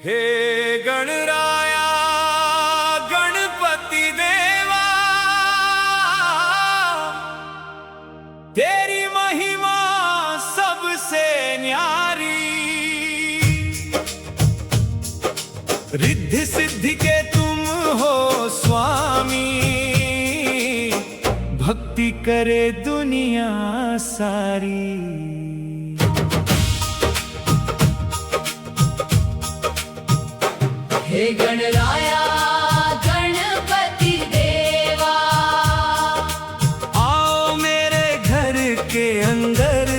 हे गणराया गणपति देवा, तेरी महिमा सबसे न्यारी। रिद्धि सिद्धि के तुम हो स्वामी, भक्ति करे दुनिया सारी। हे गणराया गणपति देवा, आओ मेरे घर के अंदर,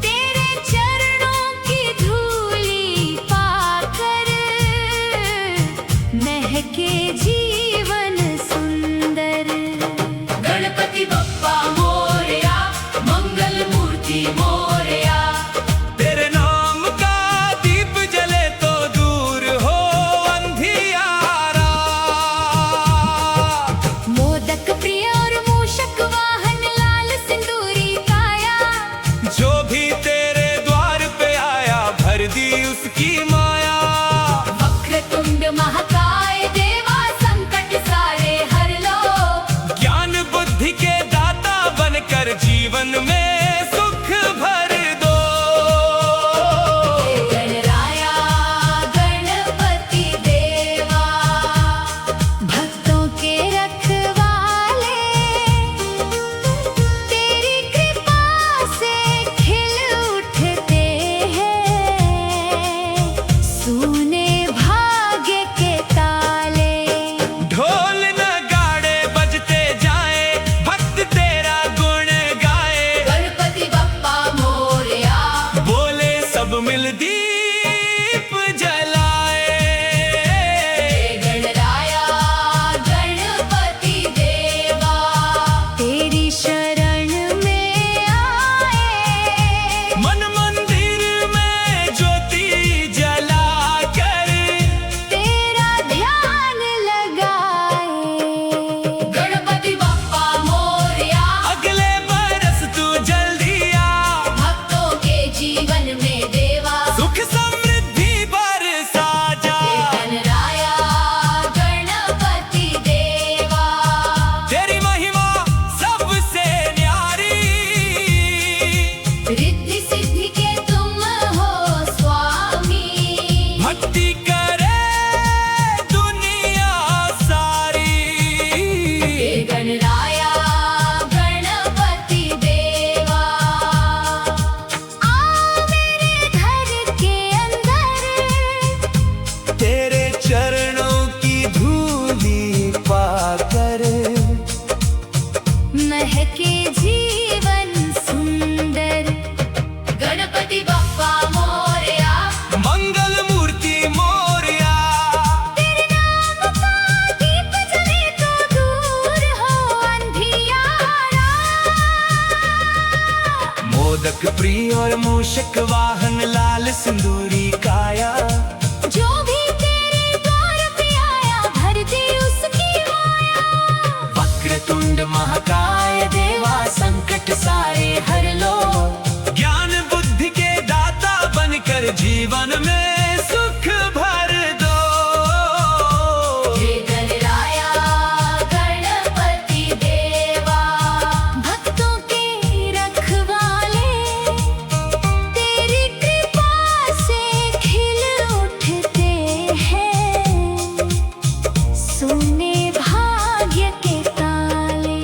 तेरे चरणों की धूली पाकर महके जीवन सुंदर। गणपति बप्पा मोरया, मंगल मूर्ति मोरया। तेरे नाम का दीप जले तो दूर हो अंधियारा। मोदक प्रिय और मूषक वाहन लाल सिंदूरी काया, जो भी तेरे द्वार पे आया भर दी उसकी माया। वक्रतुंड महाकाय देवा, संकट सारे हर लो। ज्ञान बुद्धि के दाता बनकर जीवन में सुख भर दो। हे गणराया गणपति देवा, भक्तों के रखवाले, तेरी कृपा से खिल उठते हैं सूने भाग्य के ताले। ढोल नगाड़े बजते जाए, भक्त तेरा गुण गाए। गणपति बप्पा मोरया, बोले सब मिल दीप जलाए। हे गणराया गणपति देवा, तेरी शरण में आए। मन मंदिर में ज्योति जला कर, तेरा ध्यान लगाए। गणपति बप्पा मोरया, अगले बरस तू जल्दी आ। भक्तों के जीवन में देवा। सुख समृद्धि बरसा जा। हे गणराया गणपति देवा, तेरी महिमा सबसे न्यारी। रिद्धि सिद्धि के तुम हो स्वामी, भक्ति करे दुनिया सारी। हे गणराया गणपति देवा। आओ मेरे घर के अंदर, तेरे चरणों की धूली पाकर महके जीवन सुंदर। गणपति बप्पा मोरया, मंगल मूर्ति मोरया। तेरे नाम का दीप जले तो दूर हो अंधियारा। मोदक प्रिय और मूषक वाहन लाल सिंदूरी काया। जो भी तेरे द्वार पे आया भर दे उसकी माया। वक्रतुंड महाकाय देवा, संकट सारे हर लो। ज्ञान बुद्धि के दाता बनकर जीवन में सुख भर दो। हे गणराया गणपति देवा, भक्तों के रखवाले, तेरी कृपा से खिल उठते हैं सूने भाग्य के ताले।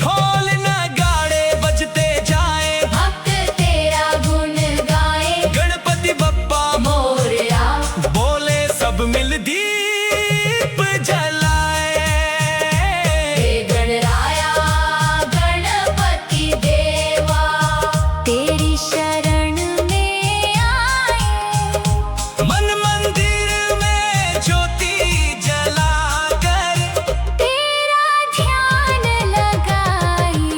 ढोल नगाड़े बजते जाए, भक्त तेरा गुण गाए। गणपति बप्पा मोरया, बोले सब मिल दीप जलाए। हे गणराया गणपति देवा, तेरी शरण में आए। मन मंदिर में ज्योति जला कर, तेरा ध्यान लगाए।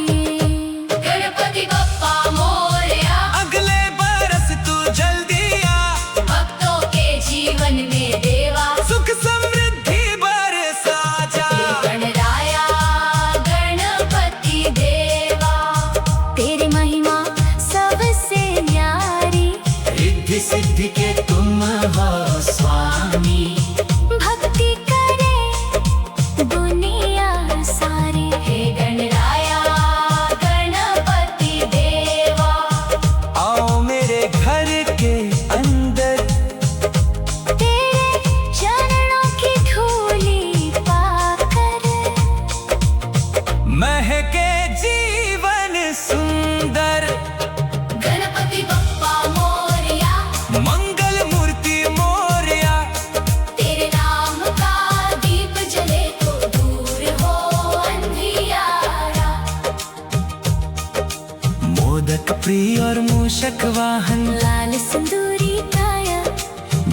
गणपति बप्पा मोरया, अगले बरस तू जल्दी आ। भक्तों के जीवन में देवा। सुख समृद्धि बरसा सिद्धि के तुम हो स्वामी। भक्ति करे दुनिया सारी। हे गणराया गणपति देवा, आओ मेरे घर के अंदर, तेरे चरणों की धूली पाकर महके जीवन सुंदर। गणपति बप्पा मोरया, मंगल मूर्ति मोरया, तेरे नाम का दीप जले तो दूर हो अंधियारा। मोदक प्रिय और मूषक वाहन, लाल सिंदूरी काया,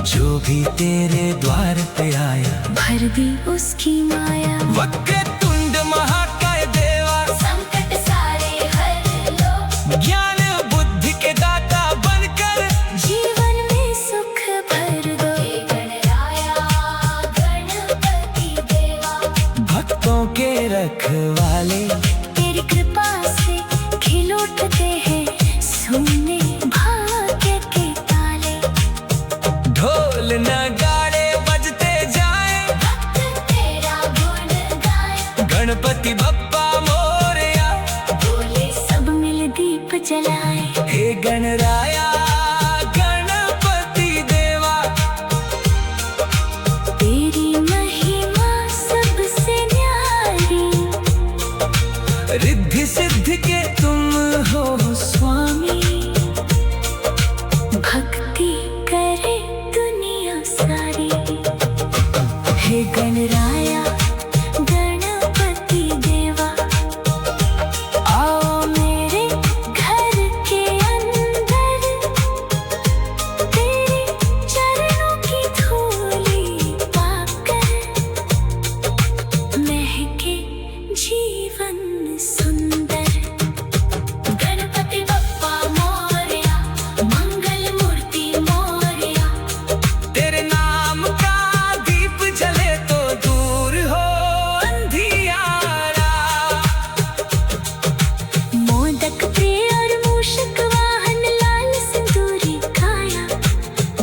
जो भी तेरे द्वार पे आया भर दी उसकी माया। वक्रतुंड महाकाय देवा, संकट सारे हर लो, ज्ञान बुद्धि के दाता बनकर जीवन में सुख भर दो। हे गणराया गणपति देवा, भक्तों के रखवाले, तेरी कृपा से खिल उठते हैं सोने भाग्य के ताले। ढोल नगाड़े बजते जाएं, भक्त तेरा गुण गाए, गणपति बप्पा मोरया। बोले सब मिल दीप जलाए। हे गणराया गणपति देवा, तेरी महिमा सबसे न्यारी। रिद्धि सिद्धि के तुम हो स्वामी। भक्ति करे दुनिया सारी। हे गणराया गणपति देवा, आओ मेरे घर के अंदर, तेरे चरणों की धूली पाकर महके जीवन सुंदर। गणपति बप्पा मोरया, मंगल मूर्ति मोरया, तेरे नाम का दीप जले तो दूर हो अंधियारा। मोदक प्रिय और मूषक वाहन, लाल सिंदूरी काया,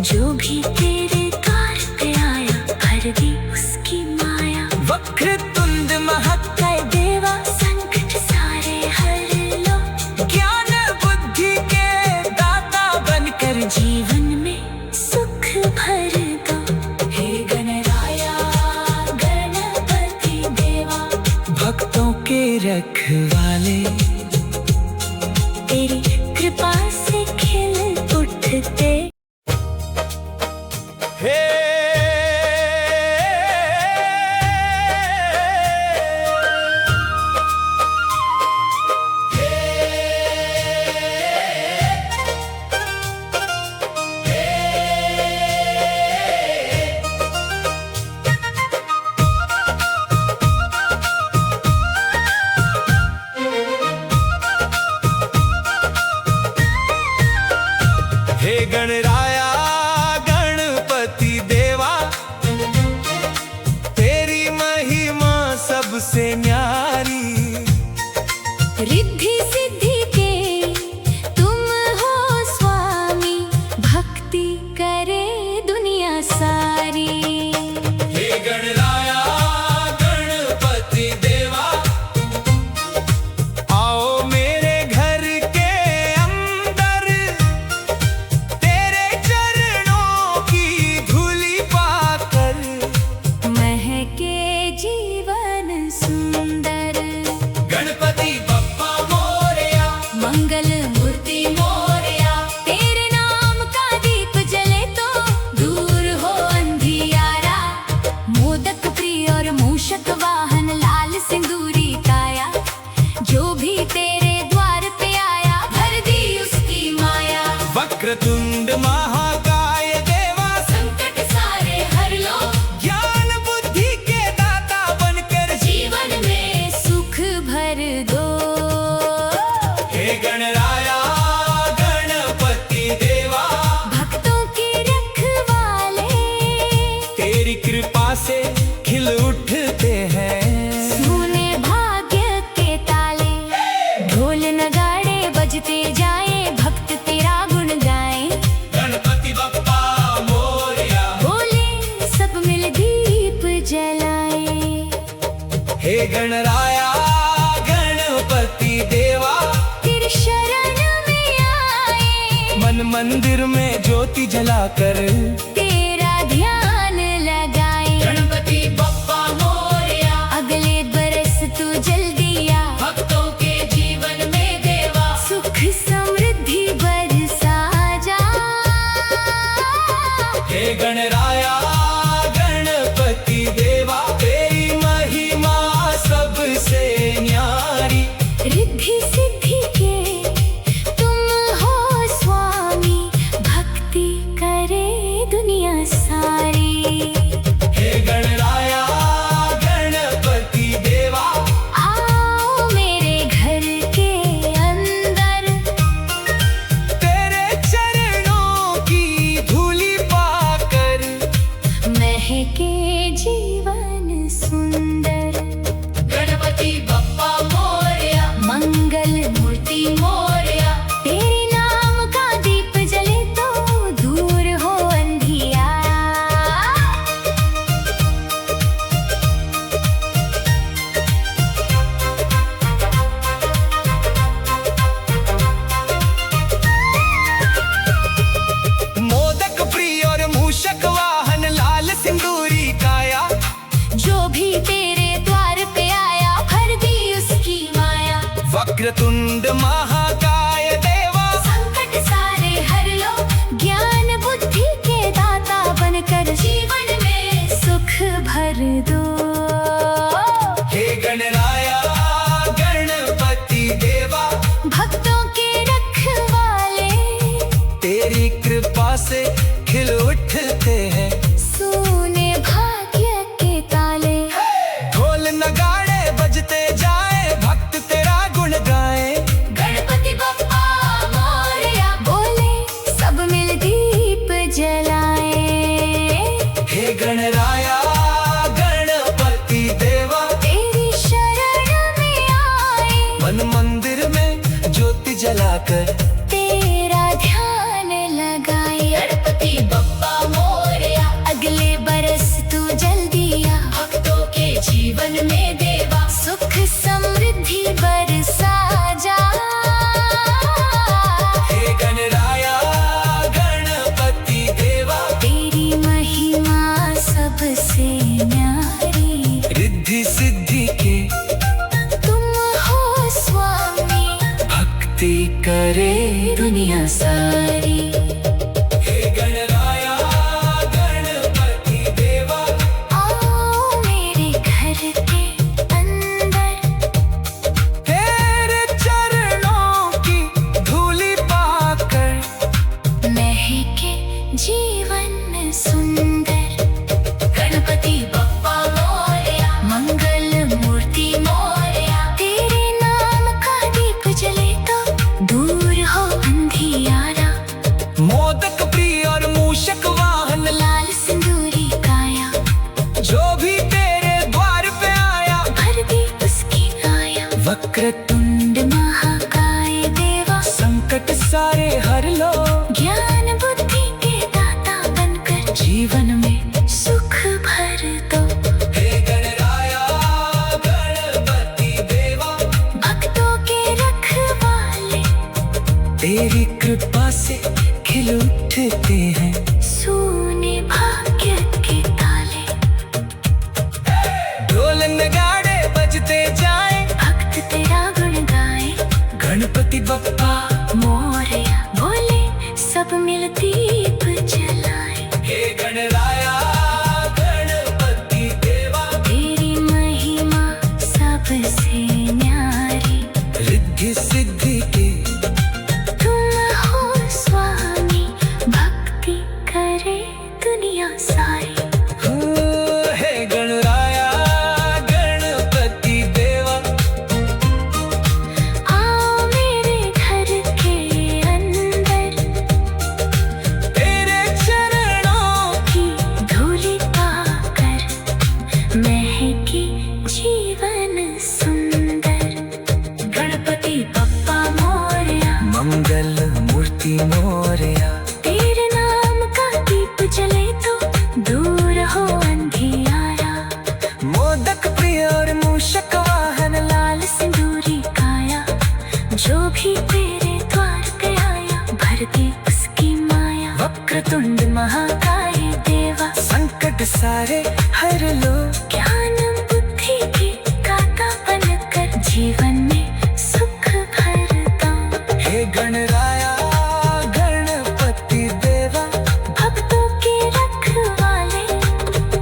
जो भी तेरे द्वार पे आया भर दी उसकी माया। वक्रतुंड महाकाय कह देवा, संकट सारे हर लो, ज्ञान बुद्धि के दाता बनकर जीवन में सुख भर दो। हे गणराया गणपति देवा, भक्तों के रखवाले, तेरी कृपा से खिल उठते हे हे गणराया गणपति देवा, तेरी महिमा सबसे न्यारी। रिद्धि सिद्धि के तुम हो स्वामी। भक्ति करे दुनिया सारी। हे गणराया गणपति देवा, आओ मेरे घर के अंदर, तेरे चरणों की धूली पाकर महके जीवन सुंदर। गणपति बप्पा मोरया, मंगल मूर्ति मोरया, तेरे नाम का दीप जले तो दूर हो गणराया गणपति देवा तेरी शरण में आए, मन मंदिर में ज्योति जलाकर तेरा ध्यान लगाए। गणपति बप्पा मोरया अगले बरस तू जल्दी आ, भक्तों के जीवन में देवा सुख समृद्धि बरसा जा। हे गणराया गणपति देवा तेरी महिमा सबसे न्यारी। रिद्धि सिद्धि के तुम हो स्वामी, भक्ति करे दुनिया सारी। हे गणराया गणपति देवा आओ मेरे घर के अंदर, तेरे चरणों की धूली पाकर महके जीवन सुंदर। गणपति बप्पा मोरया मंगल मूर्ति मोरया, तेरे नाम का दीप जले तो दूर हो अंधियारा। मोदक प्रिय और मूषक वाहन लाल सिंदूरी काया। जो भी तेरे द्वार पे आया, भर दी उसकी माया। वक्रतुंड महाकाय देवा संकट सारे हर लो, ज्ञान बुद्धि के दाता बनकर जीवन में सुख भर दो। हे गणराया गणपति देवा भक्तों के रखवाले, तेरी कृपा से खिल उठते हैं सुने भाग्य के ताले। ढोल नगाड़े बजते जाए भक्त तेरा गुण गाए। गणपति बप्पा मोरया बोले, सब मिल दीप जलाए। हे गणराया गणपति देवा तेरी शरण में आए, मन मंदिर में ज्योति जलाकर तेरा ध्यान लगाए। गणपति बप्पा मोरया अगले बरस तू जल्दी आ, भक्तों के जीवन में देवा सुख समृद्धि बरसा जा। हे गणराया गणपति देवा तेरी महिमा सबसे न्यारी। रिद्धि सिद्धि के तुम हो स्वामी, भक्ति करे दुनिया सारी। हे गणराया गणपति देवा आओ मेरे घर के अंदर, तेरे चरणों की धूली पाकर महके जीवन सुंदर। गणपति बप्पा मोरया मंगल मूर्ति मोरया, तेरे नाम का दीप जले तो दूर हो अंधियारा। मोदक प्रिय और मूषक वाहन लाल सिंदूरी काया, जो भी तेरे द्वार पे आया भर दी उसकी काया। वक्रतुंड महाकाय देवा संकट सारे हर लो, ज्ञान बुद्धि के दाता बनकर जीवन में सुख भर दो। हे गणराया गणपति देवा भक्तों के रखवाले, तेरी कृपा से खिल उठते हैं सुने भाग्य के ताले। ढोल नगाड़े बजते जाए भक्त तेरा गुण गाए। गणपति बप्पा मोरया बोले, सब मिल दीप जलाए। हे गणराया गणपति देवा तेरी महिमा सबसे न्यारी। रिद्धि सिद्धि के तुम हो स्वामी, भक्ति करे दुनिया सारी। हे गणराया गणपति देवा आओ मेरे घर के अंदर, तेरे चरणों की धूली पाकर महके जीवन सुंदर। गणपति बप्पा मोरया मंगल मूर्ति मोरया तेरे नाम का दीप जले तो वक्रतुंड महाकाय देवा संकट सारे हर लो। ज्ञान बुद्धि की दाता बनकर जीवन में सुख भरता। हे गणराया गणपति देवा भक्तों के रखवाले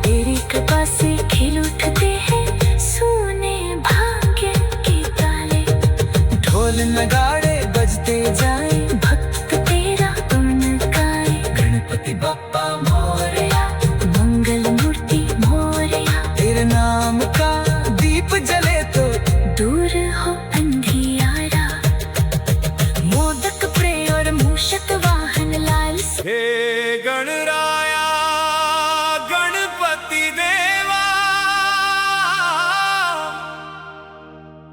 तेरी कृपा से खिल उठते हैं सोने भाग्य के ताले। ढोल नगाड़े बजते जाए भक्त तेरा गुण गाए। गणपति बप्पा मोरया मंगल मूर्ति मोरया तेरे नाम का दीप जले तो दूर हो अंधियारा। मोदक प्रिय और मूषक वाहन लाल हे गणराया गणपति देवा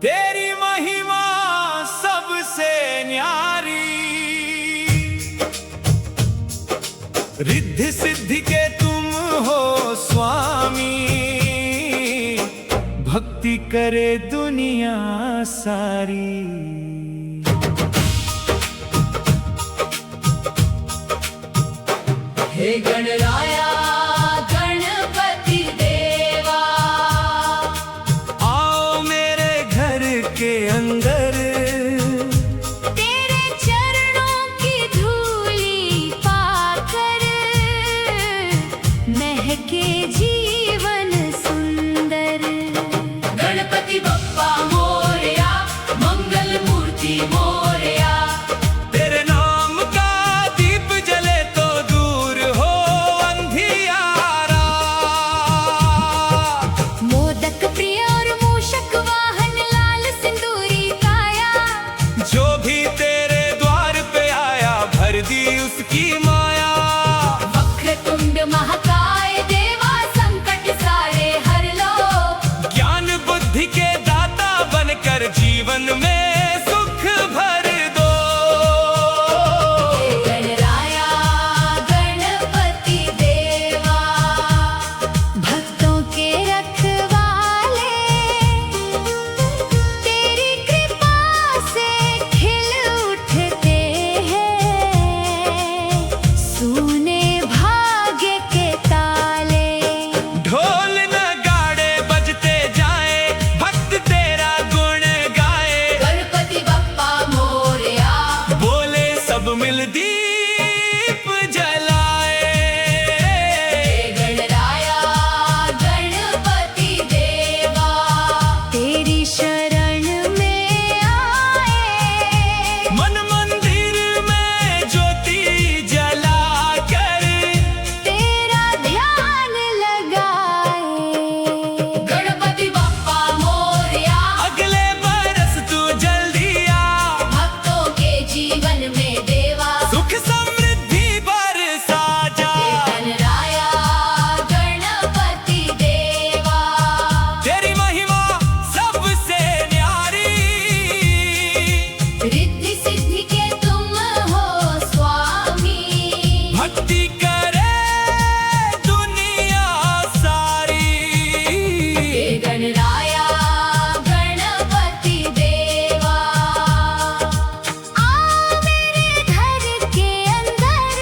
तेरी महिमा सबसे न्यारी। रिद्धि सिद्धि के तुम हो स्वामी भक्ति करे दुनिया सारी। हे गणराया गणपति देवा आओ मेरे घर के अंदर तेरे चरणों की धूली पाकर महके जीवन सुंदर। गणपति बप्पा मोरया मंगल मूर्ति मोरया तेरे नाम का दीप जले तो दूर हो अंधियारा। मोदक प्रिय और मूषक वाहन लाल सिंदूरी काया। जो भी तेरे द्वार पे आया भर दी उसकी माया। वक्रतुंड महाकाय देवा संकट सारे हर लो। ज्ञान बुद्धि के दाता बनकर जीवन में सुख भर दो। गणराया गणपति देवा भक्तों के रखवाले तेरी कृपा से खिल उठते हैं सोने भाग्य के ताले। ढोल नगाड़े बजते जाए भक्त तेरा गुण गाए। गणपति बप्पा मोरया बोले सब मिल दीप जलाए। गणराया गणपति देवा तेरी शरण में आए। मन मंदिर में ज्योति जला कर तेरा ध्यान लगाए। गणपति बप्पा मोरया अगले बरस तू जल्दी आ। भक्तों के जीवन में देवा सुख समृद्धि बरसा जा। गणराया गणपति देवा तेरी महिमा सबसे न्यारी। रिद्धि सिद्धि के तुम हो स्वामी भक्ति करे दुनिया सारी। हे गणराया गणपति देवा आओ मेरे घर के अंदर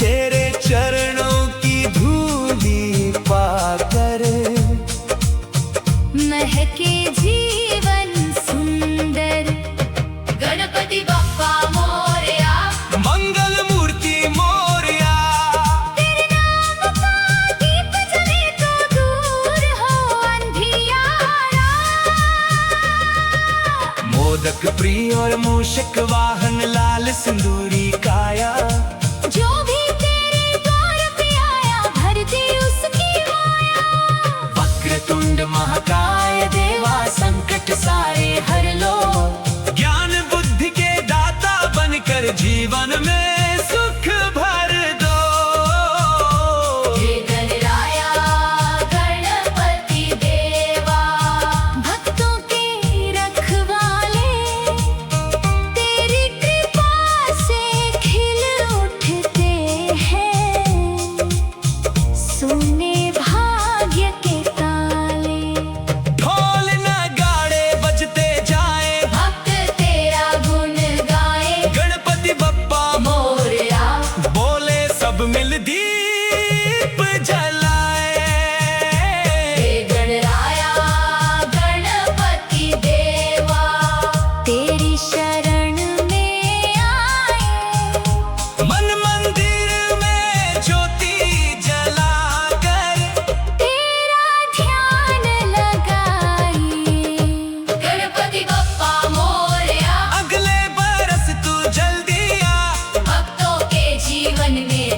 तेरे चरणों की धूली पाकर महके जीवन सुंदर। गणपति बप्पा मोरया मंगल मूर्ति मोरया तेरे नाम का दीप जले तो दूर हो अंधियारा। मोदक प्रिय और मूषक वाहन लाल सिंदूरी काया। जो भी तेरे द्वार पे आया भर दे उसकी माया। वक्रतुंड महाकाय देवा संकट सारे हर लो। ज्ञान बुद्धि के दाता बनकर जीवन में सुख भर दो। हे गणराया गणपति देवा भक्तों के रखवाले तेरी कृपा से खिल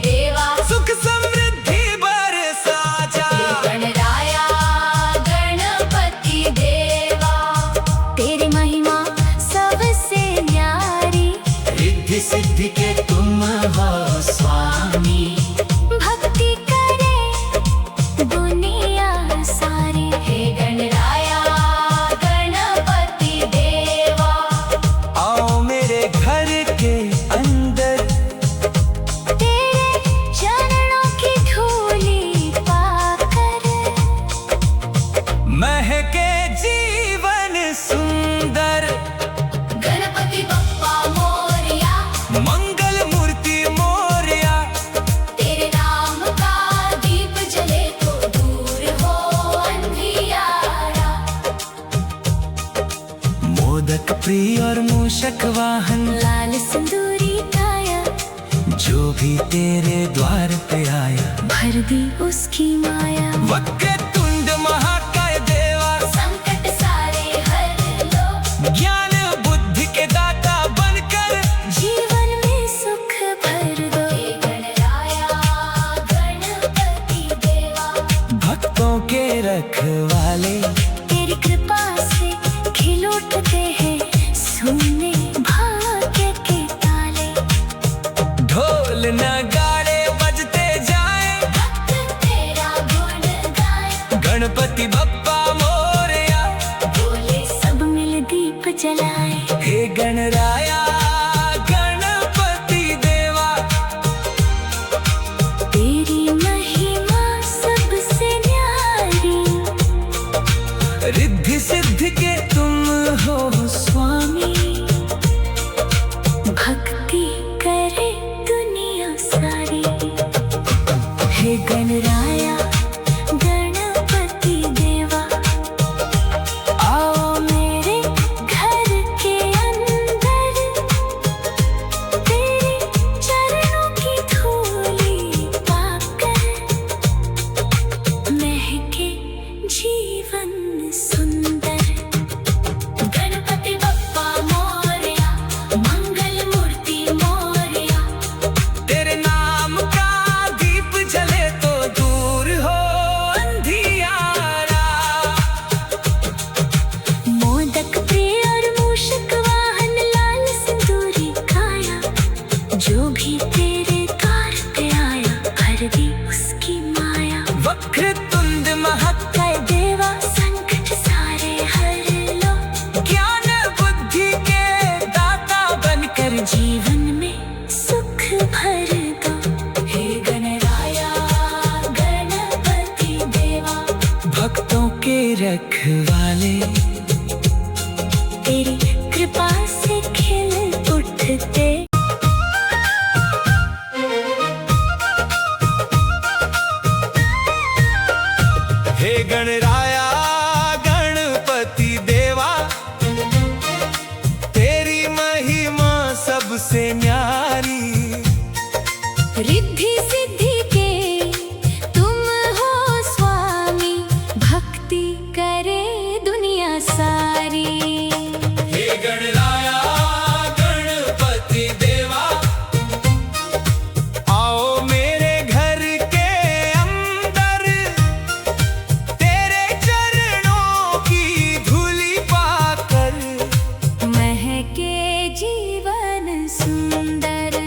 देवा सुख समृद्धि बरसा जा। गणराया गणपति देवा तेरी महिमा सबसे न्यारी, रिद्धि सिद्धि के तुम हो स्वामी, भक्ति करे दुनिया सारी। हे गणराया गणपति देवा आओ मेरे घर के अंदर, तेरे चरणों की धूली पाकर महके जीवन सुंदर। गणपति बप्पा मोरया, मंगल मूर्ति मोरया, तेरे नाम का दीप जले तो दूर हो अंधियारा। मोदक प्रिय और मूषक वाहन, लाल सिंदूरी काया, जो भी तेरे द्वार पे आया, भर दी उसकी माया। वक्रतुंड महाकाय देवा, संकट सारे हर लो, ज्ञान बुद्धि के दाता बनकर जीवन में सुख भर दो। हे गणराया गणपति देवा भक्तों के रखवाले, तेरी कृपा से खिल उठते हैं सोने भाग्य के ताले। ढोल नगाड़े बजते जाए, भक्त तेरा गुण गाए, गणपति बप्पा मोरया, बोले सब मिल दीप जलाए। हे गणराया गणपति देवा, तेरी महिमा सबसे न्यारी, रिद्धि सिद्धि के तुम हो स्वामी, भक्ति करे दुनिया सारी। हे गणराया गणपति देवा आओ मेरे घर के अंदर, तेरे चरणों की धूली पाकर महके जीवन सुंदर। गणपति बप्पा मोरया, मंगल मूर्ति मोरया, तेरे नाम का दीप जले तो दूर हो अंधियारा। मोदक प्रिय और मूषक वाहन, लाल सिंदूरी काया, जो भी तेरे द्वार पे आया, भर दी उसकी माया। वक्रतुंड महाकाय काय देवा संकट सारे हर लो, ज्ञान बुद्धि के दाता बनकर जीवन में सुख भर दो। हे गणराया गणपति देवा भक्तों के रखवाले, तेरी कृपा से खिल उठते हे गणराया गणपति देवा, तेरी महिमा सबसे न्यारी, रिद्धि सिद्धि के तुम हो स्वामी, भक्ति करे दुनिया सारी। हे गणराया गणपति देवा, आओ मेरे घर के अंदर, तेरे चरणों की धूली पाकर महके जीवन सुंदर।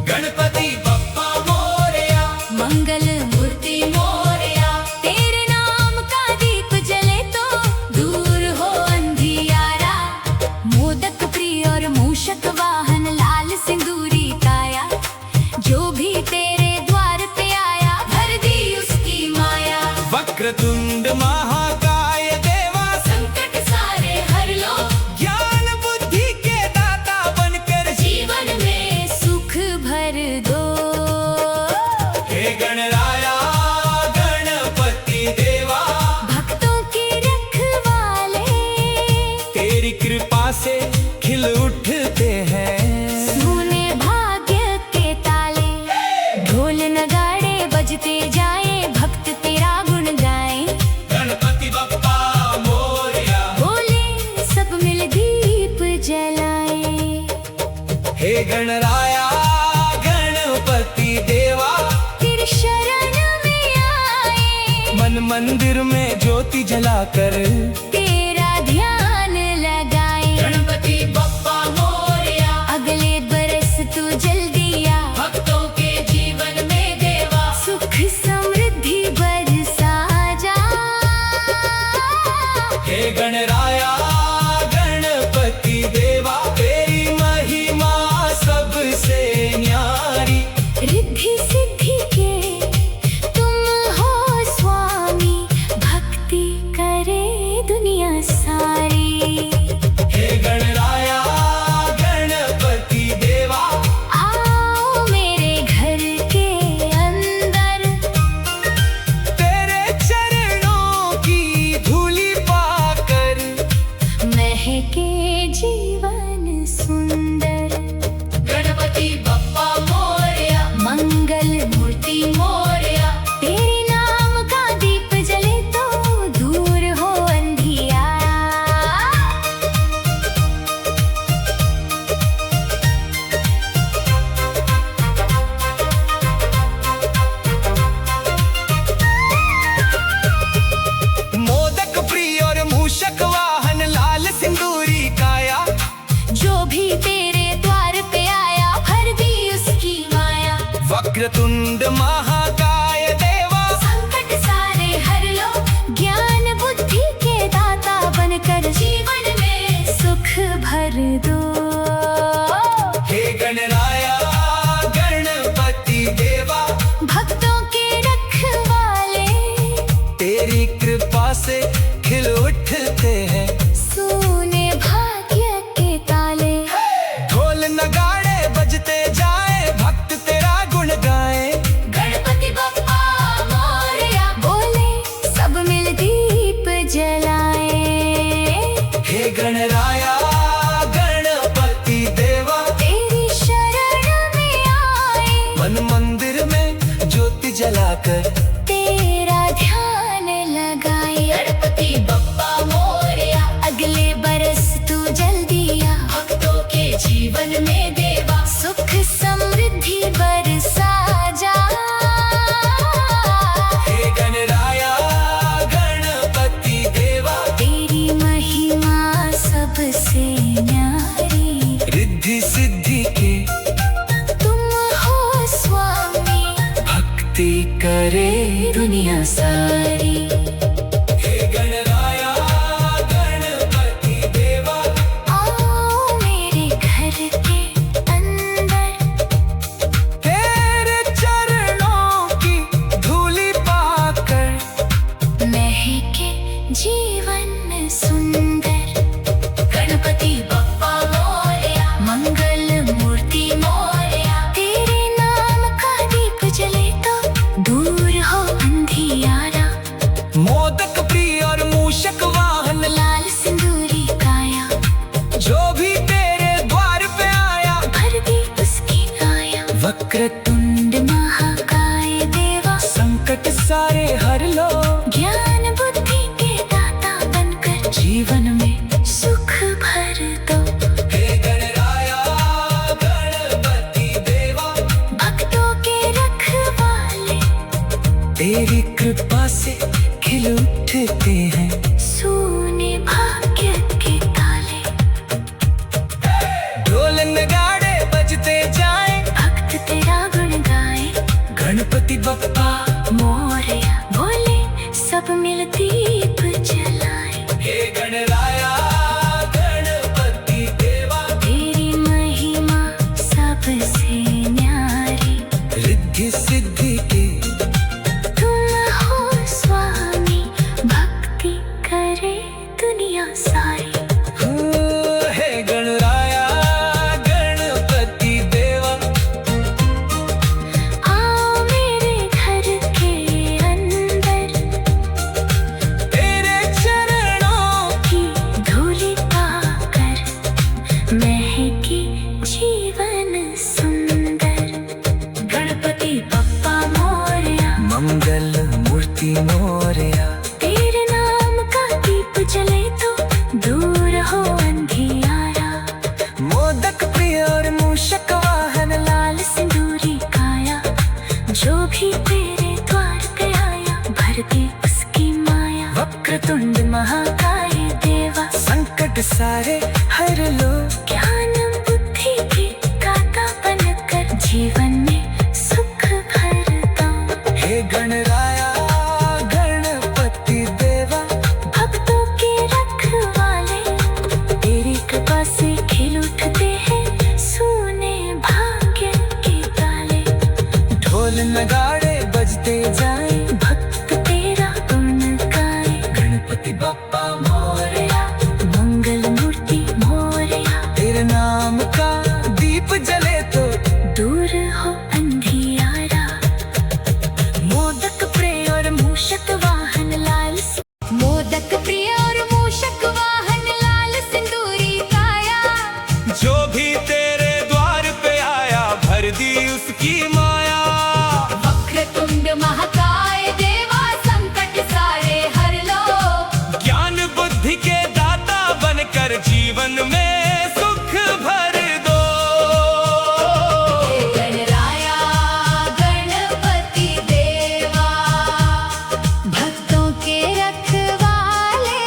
गणपति बप्पा मोरया, मंगल मूर्ति मोरया, तेरे नाम का दीप जले तो दूर हो अंधियारा। मोदक प्रिय और मूषक वाहन, लाल सिंदूरी काया, जो भी तेरे द्वार पे आया, भर दी उसकी माया। वक्रतुंड महाकाय देवा, संकट सारे हर लो, ज्ञान बुद्धि के दाता बनकर जीवन में सुख भर दो। हे गणराया गणपति देवा, भक्तों की रखवाले, तेरी कृपा से खिल उठते हैं सुने भाग्य के ताले। ढोल नगाड़े बजते जाए, भक्त तेरा गुण गाए, गणपति बप्पा मोरया, बोले सब मिल दीप जलाए। हे गणराया गणपति देवा, जलाकर तेरा ध्यान लगाए। गणपति बप्पा मोरया, अगले बरस तू जल्दी आ, भक्तों के जीवन में देवा सुख समृद्धि बरसा जा। हे गणराया गणपति देवा, तेरी महिमा सबसे न्यारी। रिद्धि सिद्धि के तुम हो स्वामी, भक्ति करे दुनिया सारी। हे गणराया गणपति देवा, आओ मेरे घर के अंदर, तेरे चरणों की धूली पाकर महके जीवन सुंदर। गणपति बप्पा मोरया, मंगल मूर्ति मोरया, तेरे नाम का दीप जले तो दूर हो अंधियारा। मोदक प्रिय और मूषक वाहन, लाल सिंदूरी काया। जो भी तेरे द्वार पे आया, भर दी उसकी माया। वक्रतुंड महाकाय देवा, संकट सारे हर लो, ज्ञान बुद्धि के दाता बनकर जीवन में सुख भर दो। हे गणराया गणपति देवा, भक्तों के रखवाले, तेरी कृपा से खिल उठते हैं सुने भाग्य के ताले। ढोल नगाड़े बजते जाए, भक्त तेरा गुण गाए। गणपति बप्पा मोरया, बोले सब मिल दीप जलाए। हे गणराया गणपति देवा, तेरी शरण में आए, मन मंदिर में ज्योति जलाकर तेरा ध्यान लगाए। गणपति बप्पा मोरया, अगले बरस तू जल्दी आ, भक्तों के जीवन में देवा सुख समृद्धि बरसा जा। हे गणराया गणपति देवा, तेरी महिमा सबसे न्यारी। रिद्धि सिद्धि के तुम हो स्वामी, भक्ति करे दुनिया सारी। हे गणराया गणपति देवा, आओ मेरे घर के अंदर, तेरे चरणों की धूली पाकर महके जीवन सुंदर। गणपति बप्पा मोरया, मंगल मूर्ति मोरया, तेरे नाम का दीप जले तो दूर हो अंधियारा। मोदक प्रिय और मूषक वाहन, लाल सिंदूरी काया, जो भी तेरे द्वार पे आया। भर दी उसकी काया। वक्रतुंड महाकाय देवा, संकट सारे हर लो, ज्ञान बुद्धि के दाता बनकर जीवन में सुख भर दो। हे गणराया गणपति देवा, भक्तों के रखवाले, तेरी कृपा से खिल उठते हैं सुने भाग्य के ताले। ढोल नगाड़े बजते जाए, भक्त तेरा गुण गाए। गणपति बप्पा मोरया, बोले सब मिल दीप जलाए। हे गणराया गणपति देवा, तेरी महिमा सबसे न्यारी। रिद्धि सिद्धि के तुम हो स्वामी, भक्ति करे दुनिया सारी। हे गणराया गणपति देवा, आओ मेरे घर के अंदर, तेरे चरणों की धूली पाकर महके जीवन सुंदर। गणपति बप्पा मोरया, मंगल मूर्ति मोरया, तेरे नाम का दीप जले तो दूर हो अंधियारा। मोदक प्रिय और मूषक वाहन, लाल सिंदूरी काया, जो भी तेरे द्वार पे आया, भर दे उसकी माया। वक्रतुंड महाकाय देवा संकट सारे हर लो। ज्ञान बुद्धि की दाता बनकर जीवन में सुख भरता। हे गणराया गणपति देवा भक्तों के रखवाले तेरी कृपा से खिल उठते हैं सोने भाग्य के ताले। ढोल नगाड़े बजते जाए भक्त तेरा गुण गाए। गणपति बप्पा मोरया मंगल मूर्ति मोरया तेरे नाम का दीप जले तो दूर हो अंधियारा। मोदक प्रिय और मूषक वाहन लाल मोदक प्रिय और मूषक वाहन लाल सिंदूरी काया। जो भी तेरे द्वार पे आया भर दी उसकी माया। वक्रतुंड महाकाय देवा संकट सारे हर लो। ज्ञान बुद्धि के दाता बनकर जीवन में सुख भर दो। हे गणराया गणपति देवा भक्तों के रखवाले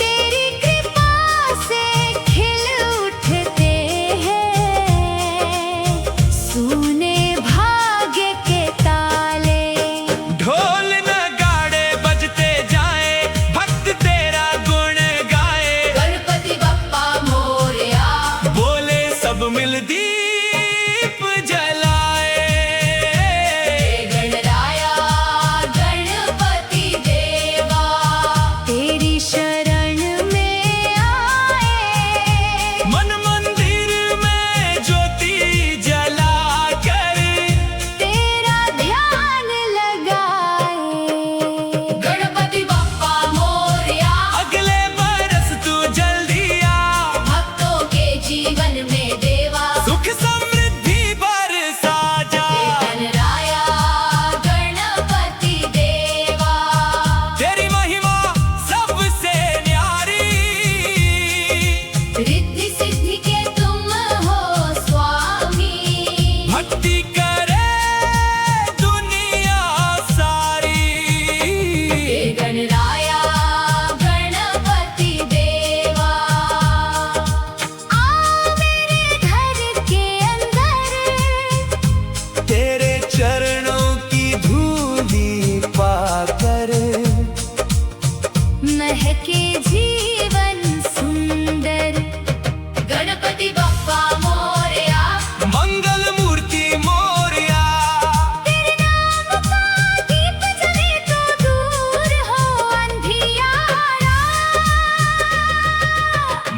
तेरी कृपा से खिल उठते हैं सोने भाग्य के ताले। ढोल नगाड़े बजते जाए भक्त तेरा गुण गाए। गणपति बप्पा मोरया बोले सब मिल दीप जलाए। गणराया गणपति देवा तेरी शरण में आए। मन मंदिर में ज्योति जला कर तेरा ध्यान लगाए। गणपति बप्पा मोरया अगले बरस तू जल्दी आ। भक्तों के जीवन में देवा सुख समृद्धि बरसा जा। गणराया गणपति देवा तेरी महिमा सबसे न्यारी। रिद्धि सिद्धि के तुम हो स्वामी। भक्ति करे दुनिया सारी। हे गणराया गणपति देवा आ मेरे घर के अंदर तेरे चरणों की धूली पाकर महके जीवन सुंदर। गणपति बप्पा मोरया मंगल मूर्ति मोरया। तेरे नाम का दीप जले तो दूर हो अंधियारा।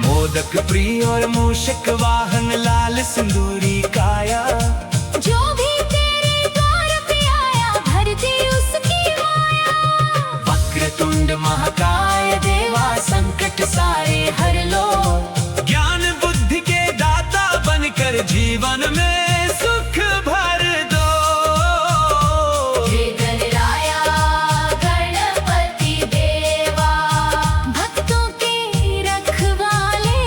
मोदक प्रिय और मूषक वाहन लाल सिंदूरी काया। जो भी तेरे द्वार पे आया भर दे उसकी माया। वक्रतुंड महाकाय देवा संकट सारे हर लो। ज्ञान बुद्धि के दाता बनकर जीवन में सुख भर दो। हे गणराया गणपति देवा भक्तों के रखवाले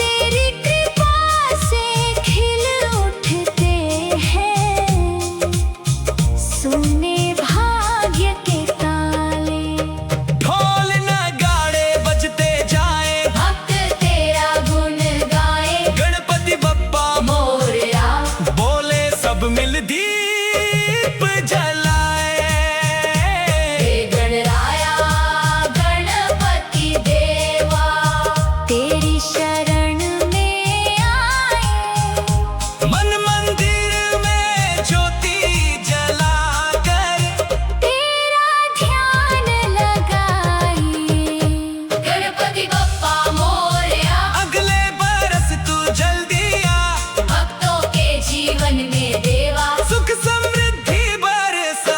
तेरी कृपा से खिल उठते हैं सोने भाग्य के ताले। ढोल नगाड़े बजते जाए भक्त तेरा गुण गाए। गणपति बप्पा मोरया बोले सब मिल दीप जलाए। हे गणराया गणपति देवा तेरी शरण में आए। मन मंदिर में ज्योति जला कर तेरा ध्यान लगाए। गणपति बप्पा मोरया अगले बरस तू जल्दी आ। भक्तों के जीवन में देवा सुख समृद्धि बरसा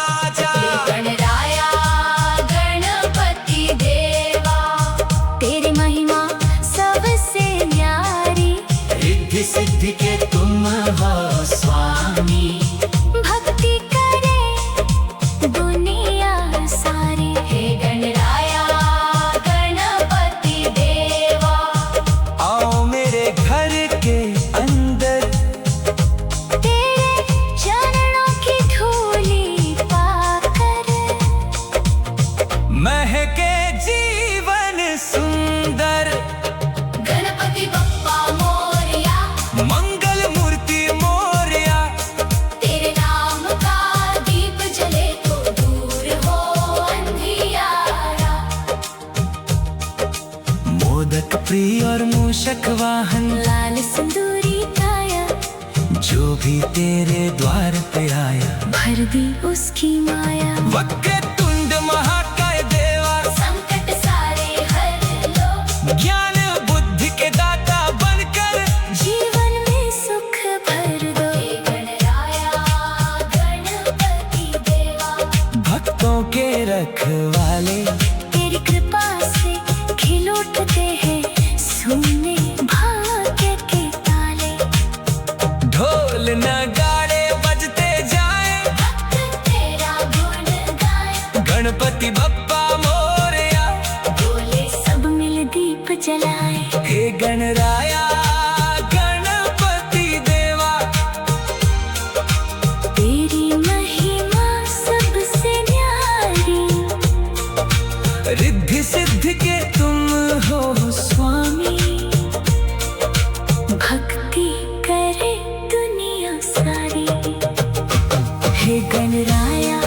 मूषक वाहन लाल सिंदूरी काया, जो भी तेरे द्वार पे आया, भर दी उसकी माया। वक्रतुंड महाकाय देवा, संकट सारे हर लो, ज्ञान बुद्धि के दाता बनकर जीवन में सुख भर दो। हे गणराया गणपति देवा, भक्तों के रखवाले, तेरी कृपा से खिल उठते हैं सोने भाग्य के ताले। ढोल नगाड़े बजते जाए, भक्त तेरा गुण गाए, गणपति बप्पा मोरया, बोले सब मिल दीप जलाए। हे गणराया गणपति देवा, तेरी महिमा सबसे न्यारी, रिद्धि सिद्धि के तुम हो स्वामी। भक्ति करे दुनिया सारी। हे गणराया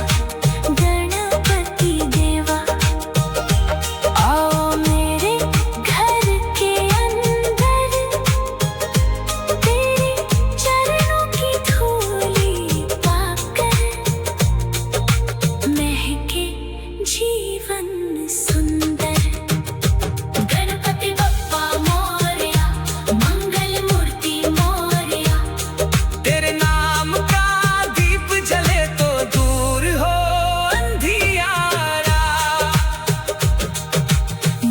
गणपति देवा, आओ मेरे घर के अंदर, तेरे चरणों की धूली पाकर महके जीवन सुंदर। गणपति बप्पा मोरया, मंगल मूर्ति मोरया, तेरे नाम का दीप जले तो दूर हो अंधियारा।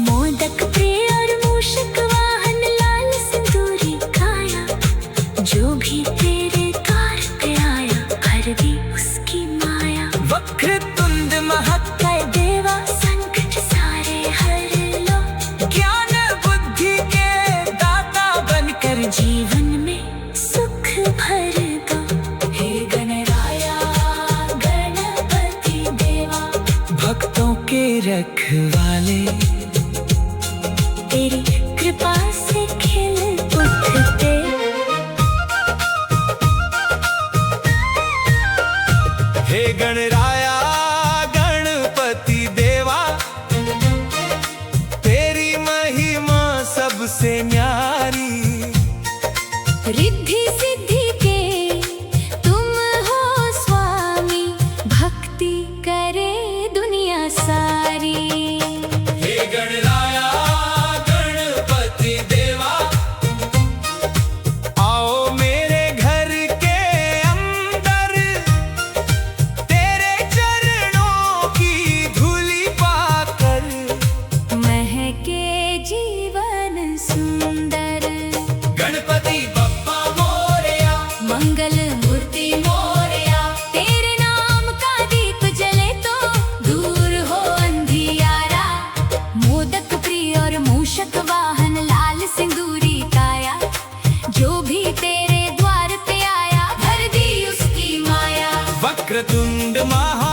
मोदक प्रिय और मूषक वाहन लाल सिंदूरी काया, जो भी तेरे द्वार पे आया, भर दी उसकी माया। वक्रतुंड महाकाय, काय देवा, संकट सारे हर लो, ज्ञान बुद्धि के दाता बनकर जीवन में सुख भर दो। हे गणराया गणपति देवा, भक्तों के रखवाले, तेरी कृपा से खिल उठते। हे गणराया गणपति देवा, तेरी महिमा सबसे न्यारी, रिद्धि सिद्धि के तुम हो स्वामी, भक्ति करे दुनिया सारी। हे गणराया गणपति देवा, आओ मेरे घर के अंदर, तेरे चरणों की धूली पाकर महके जीवन सुंदर। गणपति बप्पा मोरया, मंगल मूर्ति मोरया, तेरे नाम का दीप जले तो दूर हो अंधियारा। मोदक प्रिय और मूषक वाहन लाल सिंदूरी काया, जो भी तेरे द्वार पे आया, भर दी उसकी माया। वक्रतुंड महा